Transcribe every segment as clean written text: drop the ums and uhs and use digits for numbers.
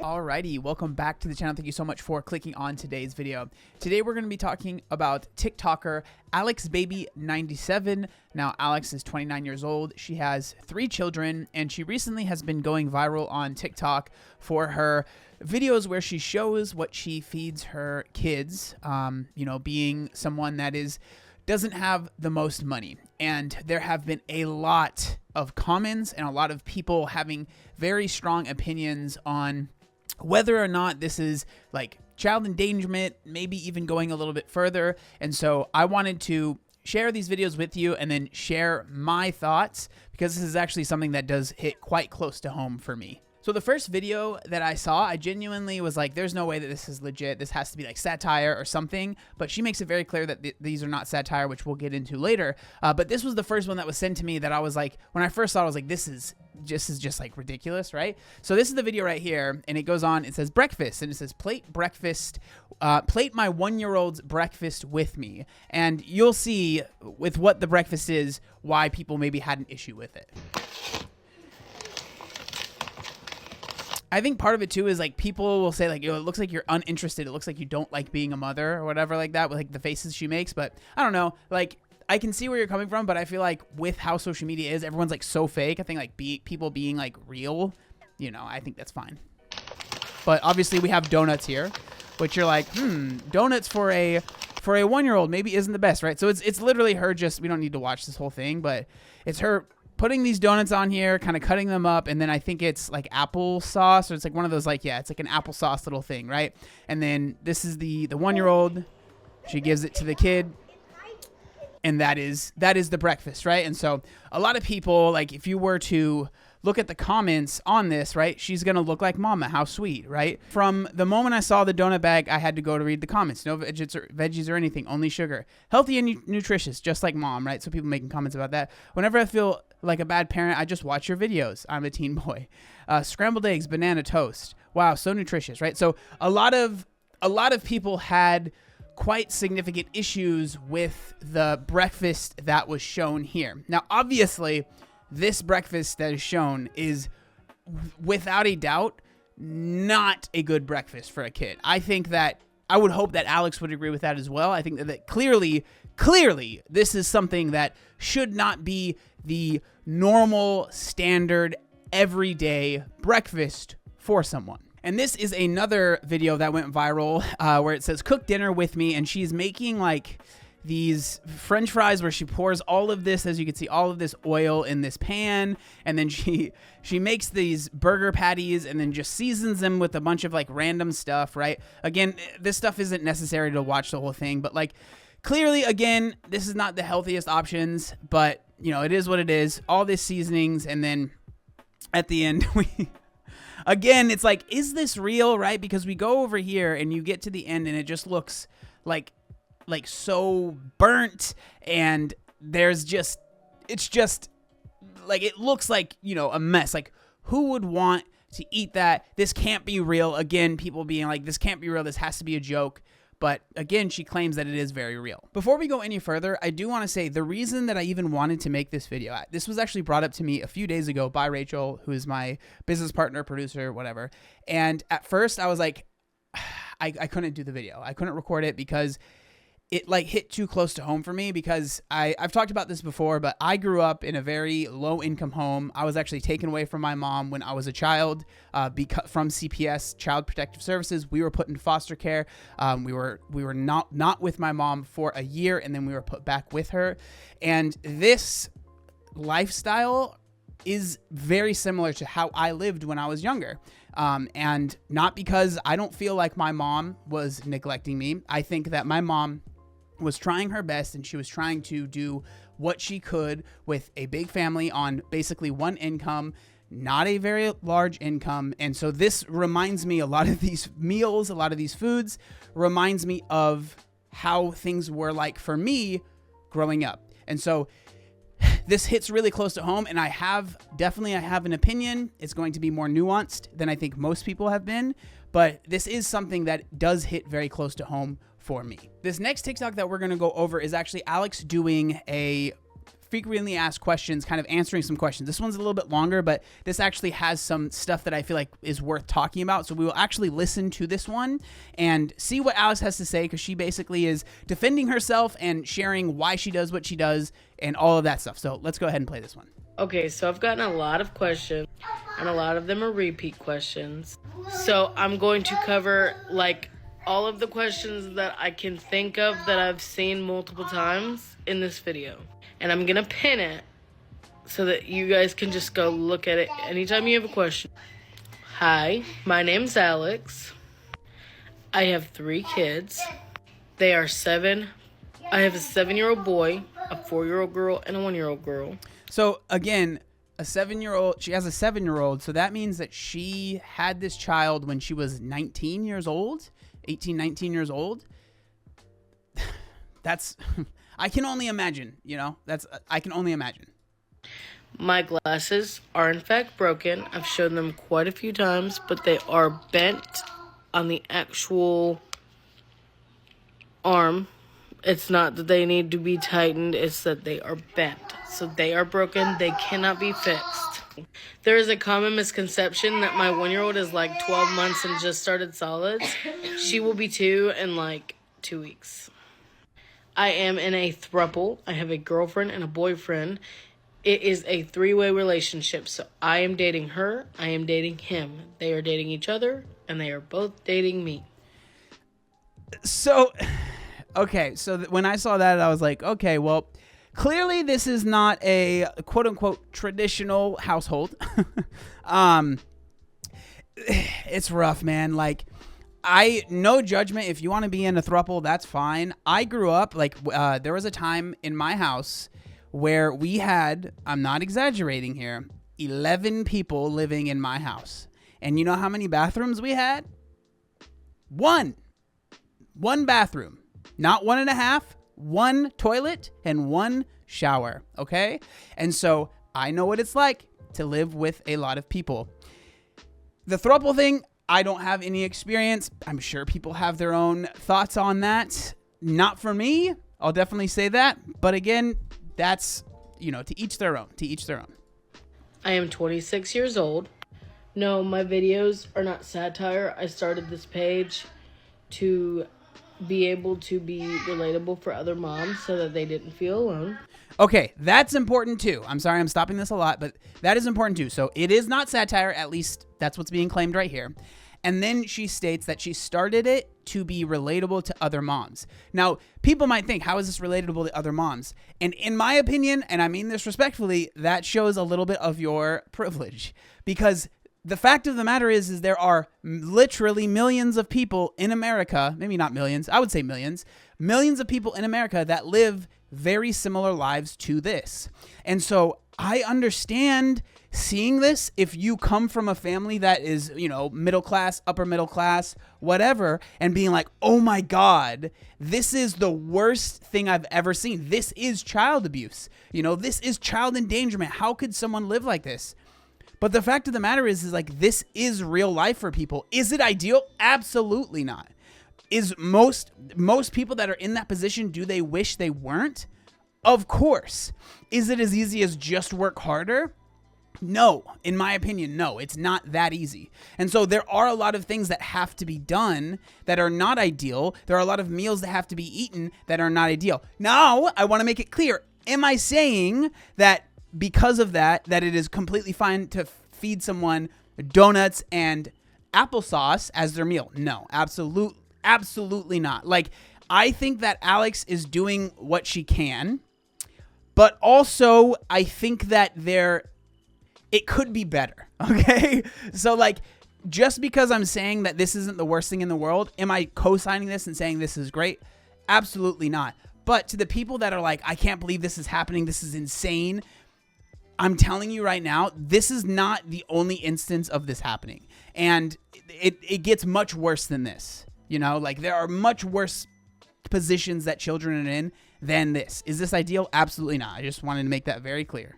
Alrighty, welcome back to the channel. Thank you so much for clicking on today's video. Today we're going to be talking about TikToker AlexBaby97. Now Alex is 29 years old. She has 3 children and she recently has been going viral on TikTok for her videos where she shows what she feeds her kids, being someone that doesn't have the most money. And there have been a lot of comments and a lot of people having very strong opinions on whether or not this is like child endangerment, maybe even going a little bit further. And so I wanted to share these videos with you and then share my thoughts, because this is actually something that does hit quite close to home for me. So the first video that I saw, I genuinely was like, there's no way that this is legit. This has to be like satire or something. But she makes it very clear that these are not satire, which we'll get into later. But this was the first one that was sent to me that I was like, when I first saw it, I was like, this is just like ridiculous, right? So this is the video right here, and it goes on. It says breakfast, and it says plate my 1-year-old's breakfast with me. And you'll see with what the breakfast is, why people maybe had an issue with it. I think part of it too is like people will say like, it looks like you're uninterested. It looks like you don't like being a mother or whatever like that, with like the faces she makes. But I don't know, like I can see where you're coming from, but I feel like with how social media is, everyone's like so fake. I think like people being like real, I think that's fine. But obviously we have donuts here, which you're like, donuts for a 1-year-old maybe isn't the best, right? So it's literally her we don't need to watch this whole thing, but it's her putting these donuts on here, kind of cutting them up, and then I think it's like applesauce, or it's like one of those it's like an applesauce little thing, right? And then this is the 1-year-old. She gives it to the kid, and that is the breakfast, right? And so a lot of people, like if you were to look at the comments on this, right, she's gonna look like mama, how sweet, right? From the moment I saw the donut bag, I had to go to read the comments. No veggies or anything, only sugar. Healthy and nutritious, just like mom, right? So people making comments about that. Whenever I feel like a bad parent, I just watch your videos. I'm a teen boy. Scrambled eggs, banana toast. Wow, so nutritious, right? So a lot of people had quite significant issues with the breakfast that was shown here. Now, obviously, this breakfast that is shown is, without a doubt, not a good breakfast for a kid. I would hope that Alex would agree with that as well. I think that clearly, this is something that should not be the normal, standard, everyday breakfast for someone. And this is another video that went viral where it says, cook dinner with me, and she's making like these French fries where she pours all of this, as you can see, all of this oil in this pan, and then she makes these burger patties and then just seasons them with a bunch of like random stuff, right? Again, this stuff isn't necessary to watch the whole thing, but like clearly, again, this is not the healthiest options, but it is what it is. All this seasonings, and then at the end again, it's like, is this real, right? Because we go over here and you get to the end and it just looks like so burnt, and it's just like, it looks like, a mess. Like, who would want to eat that? This can't be real. Again, people being like, this can't be real. This has to be a joke. But again, she claims that it is very real. Before we go any further, I do want to say the reason that I even wanted to make this video, this was actually brought up to me a few days ago by Rachel, who is my business partner, producer, whatever. And at first I was like, I couldn't do the video. I couldn't record it because it like hit too close to home for me, because I've talked about this before, but I grew up in a very low income home. I was actually taken away from my mom when I was a child from CPS, Child Protective Services. We were put in foster care. We were not with my mom for a year, and then we were put back with her. And this lifestyle is very similar to how I lived when I was younger. And not because I don't feel like my mom was neglecting me. I think that my mom was trying her best, and she was trying to do what she could with a big family on basically one income, not a very large income. And so this reminds me, a lot of these meals, a lot of these foods reminds me of how things were like for me growing up. And so this hits really close to home, and I have an opinion. It's going to be more nuanced than I think most people have been, but this is something that does hit very close to home for me. This next TikTok that we're going to go over is actually Alex doing a frequently asked questions, kind of answering some questions. This one's a little bit longer, but this actually has some stuff that I feel like is worth talking about. So we will actually listen to this one and see what Alex has to say, because she basically is defending herself and sharing why she does what she does and all of that stuff. So let's go ahead and play this one. Okay, so I've gotten a lot of questions, and a lot of them are repeat questions. So I'm going to cover, like, all of the questions that I can think of that I've seen multiple times in this video. And I'm gonna pin it so that you guys can just go look at it anytime you have a question. Hi, my name's Alex. I have 3 kids. They are 7. I have a 7-year-old boy, a 4-year-old girl, and a 1-year-old girl. So again, a 7-year-old, she has a 7-year-old. So that means that she had this child when she was 19 years old, 18, 19 years old. That's, I can only imagine, I can only imagine. My glasses are in fact broken. I've shown them quite a few times, but they are bent on the actual arm. It's not that they need to be tightened, it's that they are bent. So they are broken, they cannot be fixed. There is a common misconception that my 1-year-old is like 12 months and just started solids. She will be 2 in like 2 weeks. I am in a throuple. I have a girlfriend and a boyfriend. It is a 3-way relationship. So I am dating her, I am dating him. They are dating each other, and they are both dating me. So, okay, so when I saw that, I was like, okay, well, clearly this is not a quote-unquote traditional household. It's rough, man. Like, no judgment. If you want to be in a throuple, that's fine. I grew up, there was a time in my house where we had, I'm not exaggerating here, 11 people living in my house. And you know how many bathrooms we had? One bathroom. Not 1.5, 1 toilet and 1 shower, okay? And so I know what it's like to live with a lot of people. The throuple thing, I don't have any experience. I'm sure people have their own thoughts on that. Not for me. I'll definitely say that. But again, that's, to each their own. To each their own. I am 26 years old. No, my videos are not satire. I started this page to be able to be relatable for other moms so that they didn't feel alone. Okay, that's important too. I'm sorry I'm stopping this a lot, but that is important too. So it is not satire, at least that's what's being claimed right here. And then she states that she started it to be relatable to other moms. Now, people might think, how is this relatable to other moms? And in my opinion, and I mean this respectfully, that shows a little bit of your privilege. Because the fact of the matter is there are literally millions of people in America, maybe not millions, I would say millions of people in America that live very similar lives to this. And so I understand seeing this if you come from a family that is, middle class, upper middle class, whatever, and being like, oh my God, this is the worst thing I've ever seen. This is child abuse. This is child endangerment. How could someone live like this? But the fact of the matter is like, this is real life for people. Is it ideal? Absolutely not. Is most people that are in that position, do they wish they weren't? Of course. Is it as easy as just work harder? No, in my opinion, no, it's not that easy. And so there are a lot of things that have to be done that are not ideal. There are a lot of meals that have to be eaten that are not ideal. Now, I want to make it clear. Am I saying that because of that it is completely fine to feed someone donuts and applesauce as their meal? No, absolutely not. Like, I think that Alex is doing what she can, but also I think that it could be better. Okay. So like, just because I'm saying that this isn't the worst thing in the world, am I co-signing this and saying this is great? Absolutely not. But to the people that are like, I can't believe this is happening, this is insane, I'm telling you right now, this is not the only instance of this happening. And it gets much worse than this. Like, there are much worse positions that children are in than this. Is this ideal? Absolutely not. I just wanted to make that very clear.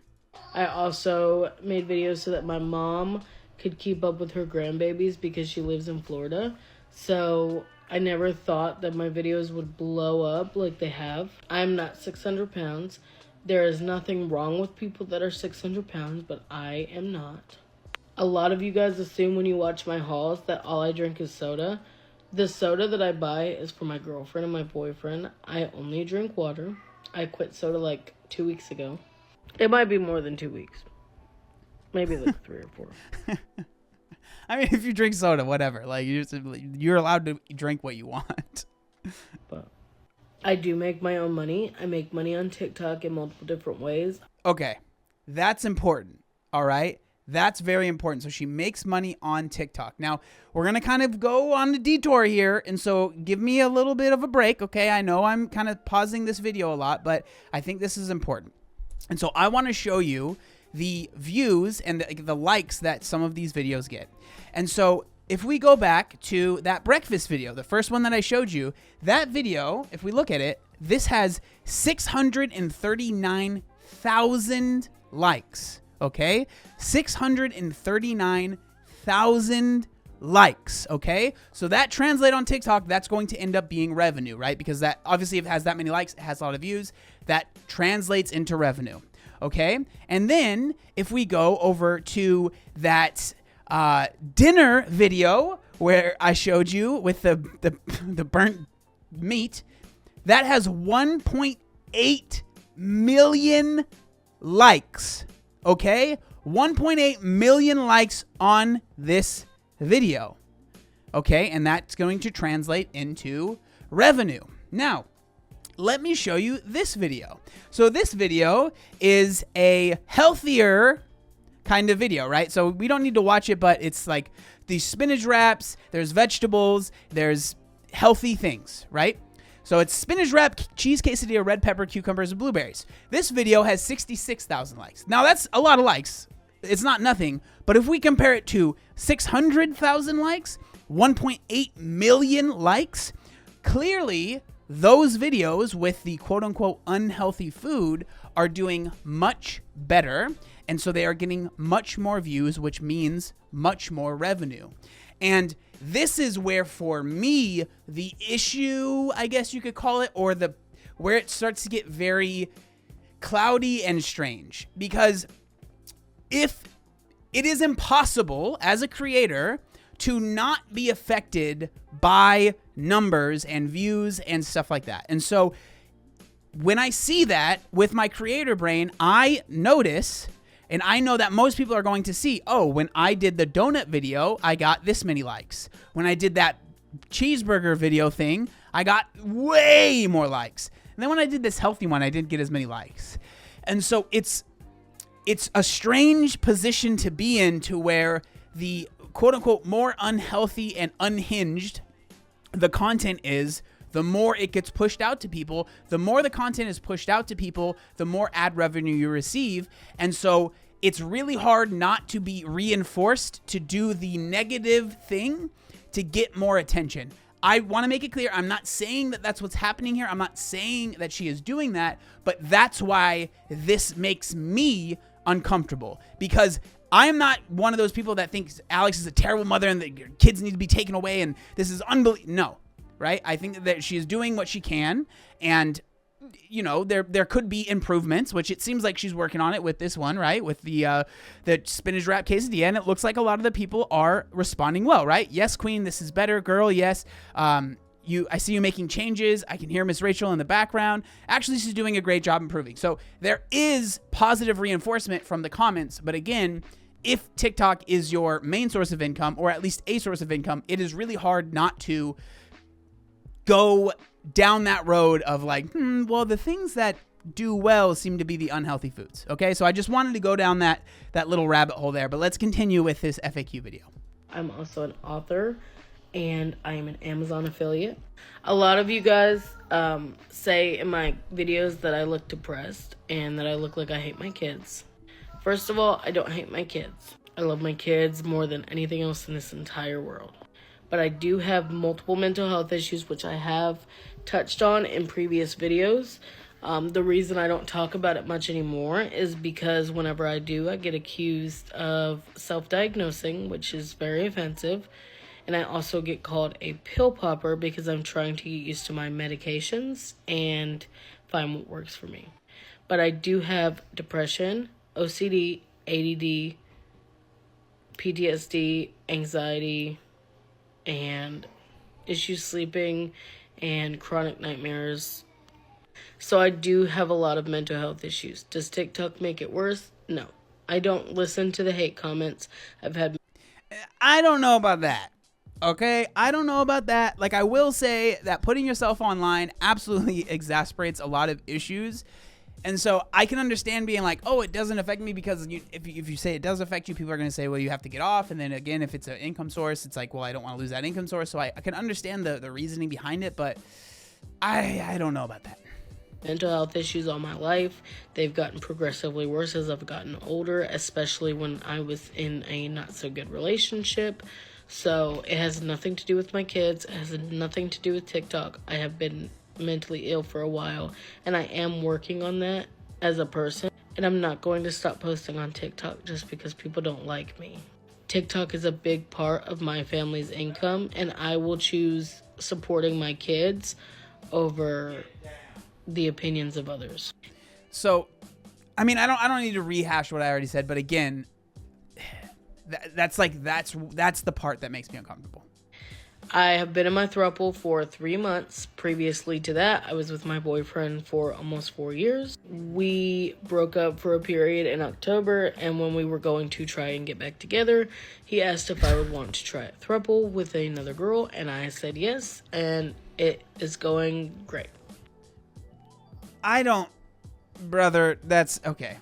I also made videos so that my mom could keep up with her grandbabies because she lives in Florida. So I never thought that my videos would blow up like they have. I'm not 600 pounds. There is nothing wrong with people that are 600 pounds, but I am not. A lot of you guys assume when you watch my hauls that all I drink is soda. The soda that I buy is for my girlfriend and my boyfriend. I only drink water. I quit soda like 2 weeks ago. It might be more than 2 weeks. Maybe like 3 or 4. I mean, if you drink soda, whatever. Like you're allowed to drink what you want. But I do make my own money. I make money on TikTok in multiple different ways. Okay, that's important. All right. That's very important. So she makes money on TikTok. Now, we're going to kind of go on the detour here. And so give me a little bit of a break. Okay. I know I'm kind of pausing this video a lot, but I think this is important. And so I want to show you the views and the likes that some of these videos get. And so if we go back to that breakfast video, the first one that I showed you, that video, if we look at it, this has 639,000 likes. Okay, 639,000 likes. Okay, so that translate on TikTok, that's going to end up being revenue, right? Because that obviously, if it has that many likes, it has a lot of views, that translates into revenue. Okay, and then if we go over to that dinner video where I showed you with the burnt meat, that has 1.8 million likes. Okay, 1.8 million likes on this video. Okay, and that's going to translate into revenue. Now, let me show you this video. So this video is a healthier kind of video, right? So we don't need to watch it, but it's like these spinach wraps, there's vegetables, there's healthy things, right? So it's spinach wrap, cheese quesadilla, red pepper, cucumbers, and blueberries. This video has 66,000 likes. Now that's a lot of likes. It's not nothing, but if we compare it to 600,000 likes, 1.8 million likes, clearly those videos with the quote unquote unhealthy food are doing much better. And so they are getting much more views, which means much more revenue. And this is where, for me, the issue, I guess you could call it, or where it starts to get very cloudy and strange. Because if it is impossible as a creator to not be affected by numbers and views and stuff like that. And so when I see that with my creator brain, I notice, and I know that most people are going to see, oh, when I did the donut video, I got this many likes. When I did that cheeseburger video thing, I got way more likes. And then when I did this healthy one, I didn't get as many likes. And so it's a strange position to be in, to where the quote unquote more unhealthy and unhinged the content is, the more it gets pushed out to people. The more the content is pushed out to people, the more ad revenue you receive. And so it's really hard not to be reinforced to do the negative thing to get more attention. I want to make it clear, I'm not saying that that's what's happening here. I'm not saying that she is doing that, but that's why this makes me uncomfortable, because I'm not one of those people that thinks Alex is a terrible mother and that your kids need to be taken away and this is unbelievable. No, right? I think that she is doing what she can, and you know, there could be improvements, which it seems like she's working on it with this one, right? With the spinach wrap quesadilla, and it looks like a lot of the people are responding well, right? Yes, queen, this is better, girl. Yes, I see you making changes. I can hear Miss Rachel in the background. Actually, she's doing a great job improving. So there is positive reinforcement from the comments, but again, if TikTok is your main source of income, or at least a source of income, it is really hard not to go down that road of like, well, the things that do well seem to be the unhealthy foods. Okay, so I just wanted to go down that little rabbit hole there, but let's continue with this FAQ video. I'm also an author, and I am an Amazon affiliate. A lot of you guys say in my videos that I look depressed and that I look like I hate my kids. First of all, I don't hate my kids. I love my kids more than anything else in this entire world. But I do have multiple mental health issues, which I have touched on in previous videos. The reason I don't talk about it much anymore is because whenever I do, I get accused of self-diagnosing, which is very offensive. And I also get called a pill popper because I'm trying to get used to my medications and find what works for me. but I do have depression, OCD, ADD, PTSD, anxiety, and issues sleeping, and chronic nightmares. So I do have a lot of mental health issues. Does TikTok make it worse? No. I don't listen to the hate comments. I don't know about that. Okay, I don't know about that. Like, I will say that putting yourself online absolutely exasperates a lot of issues. And so I can understand being like, oh, it doesn't affect me, because if you say it does affect you, people are going to say, well, you have to get off. And then again, if it's an income source, it's like, well, I don't want to lose that income source. So I can understand the reasoning behind it, but I don't know about that. Mental health issues all my life. They've gotten progressively worse as I've gotten older, especially when I was in a not so good relationship. So it has nothing to do with my kids. It has nothing to do with TikTok. I have been mentally ill for a while, and I am working on that as a person. And I'm not going to stop posting on TikTok just because people don't like me. TikTok is a big part of my family's income, and I will choose supporting my kids over the opinions of others. So, I mean, I don't need to rehash what I already said, but again, that's the part that makes me uncomfortable. I have been in my throuple for 3 months. Previously to that, I was with my boyfriend for almost 4 years. We broke up for a period in October, and when we were going to try and get back together, he asked if I would want to try a throuple with another girl, and I said yes, and it is going great. Brother, that's okay.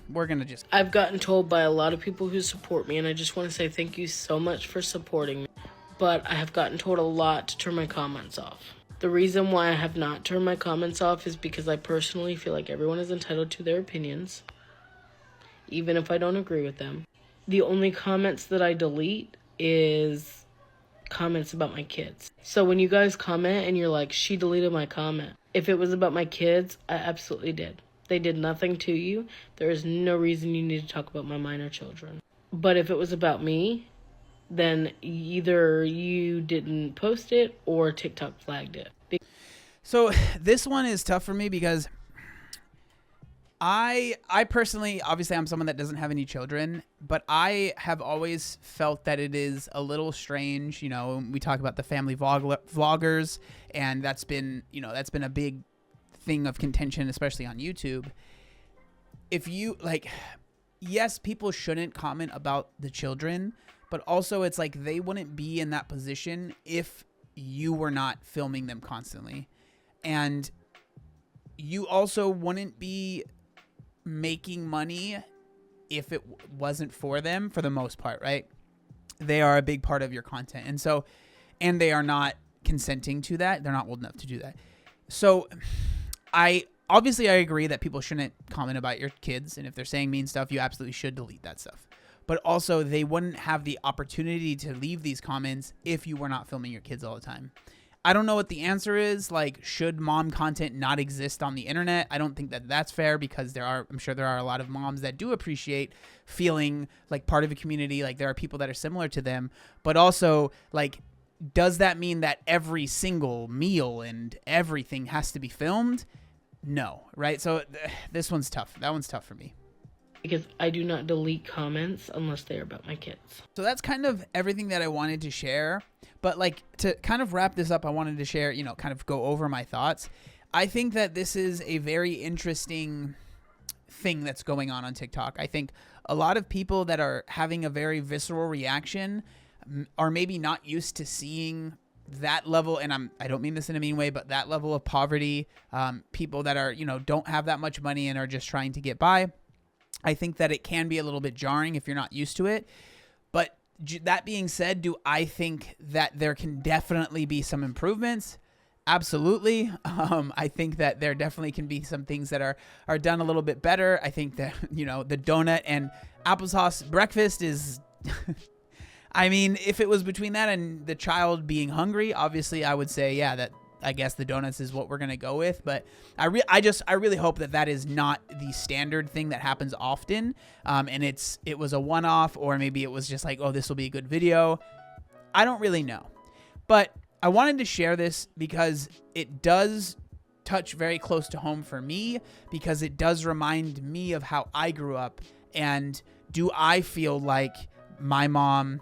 I've gotten told by a lot of people who support me, and I just want to say thank you so much for supporting me. But I have gotten told a lot to turn my comments off. The reason why I have not turned my comments off is because I personally feel like everyone is entitled to their opinions, even if I don't agree with them. The only comments that I delete is comments about my kids. So when you guys comment and you're like, she deleted my comment, if it was about my kids, I absolutely did. They did nothing to you. There is no reason you need to talk about my minor children. But if it was about me, then either you didn't post it or TikTok flagged it. So this one is tough for me because I personally, obviously I'm someone that doesn't have any children, but I have always felt that it is a little strange. You know, we talk about the family vloggers, and that's been a big thing of contention, especially on YouTube. If you yes, people shouldn't comment about the children, but also it's like they wouldn't be in that position if you were not filming them constantly. And you also wouldn't be making money if it wasn't for them, for the most part, right? They are a big part of your content. And they are not consenting to that. They're not old enough to do that. So I agree that people shouldn't comment about your kids. And if they're saying mean stuff, you absolutely should delete that stuff. But also they wouldn't have the opportunity to leave these comments if you were not filming your kids all the time. I don't know what the answer is. Like, should mom content not exist on the internet? I don't think that that's fair, because I'm sure there are a lot of moms that do appreciate feeling like part of a community. Like, there are people that are similar to them, but also, like, does that mean that every single meal and everything has to be filmed? No, right? So this one's tough. That one's tough for me. Because I do not delete comments unless they are about my kids. So that's kind of everything that I wanted to share. But like, to kind of wrap this up, I wanted to share, kind of go over my thoughts. I think that this is a very interesting thing that's going on TikTok. I think a lot of people that are having a very visceral reaction are maybe not used to seeing that level, and I don't mean this in a mean way, but that level of poverty, people that are, don't have that much money and are just trying to get by. I think that it can be a little bit jarring if you're not used to it. But that being said, do I think that there can definitely be some improvements? Absolutely. I think that there definitely can be some things that are done a little bit better. I think that, the donut and applesauce breakfast is... I mean, if it was between that and the child being hungry, obviously I would say, yeah, that I guess the donuts is what we're going to go with. But I really hope that is not the standard thing that happens often. And it was a one-off, or maybe it was just like, oh, this will be a good video. I don't really know. But I wanted to share this because it does touch very close to home for me because it does remind me of how I grew up. And do I feel like my mom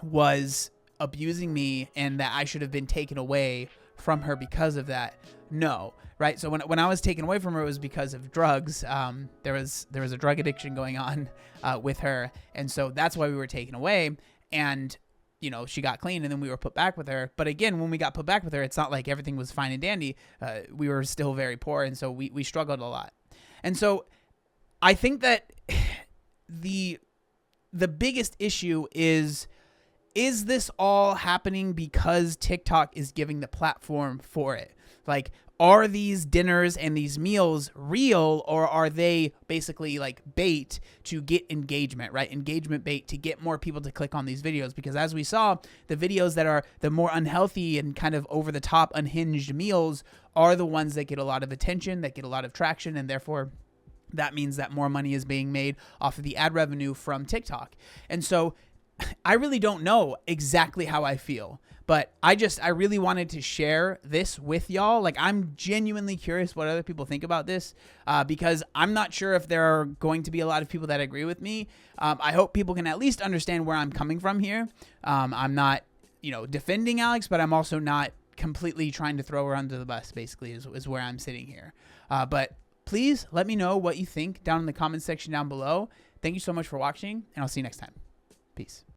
was abusing me and that I should have been taken away from her because of that? No. Right. So when I was taken away from her, it was because of drugs. There was a drug addiction going on with her. And so that's why we were taken away. And, you know, she got clean and then we were put back with her. But again, when we got put back with her, it's not like everything was fine and dandy. We were still very poor. And so we struggled a lot. And so I think that the biggest issue is this all happening because TikTok is giving the platform for it? Like, are these dinners and these meals real, or are they basically like bait to get engagement, right? Engagement bait to get more people to click on these videos. Because as we saw, the videos that are the more unhealthy and kind of over the top, unhinged meals are the ones that get a lot of attention, that get a lot of traction, and therefore that means that more money is being made off of the ad revenue from TikTok. And so I really don't know exactly how I feel, but I really wanted to share this with y'all. Like, I'm genuinely curious what other people think about this, because I'm not sure if there are going to be a lot of people that agree with me. I hope people can at least understand where I'm coming from here. I'm not, defending Alex, but I'm also not completely trying to throw her under the bus, basically, is where I'm sitting here. But please let me know what you think down in the comment section down below. Thank you so much for watching, and I'll see you next time. Peace.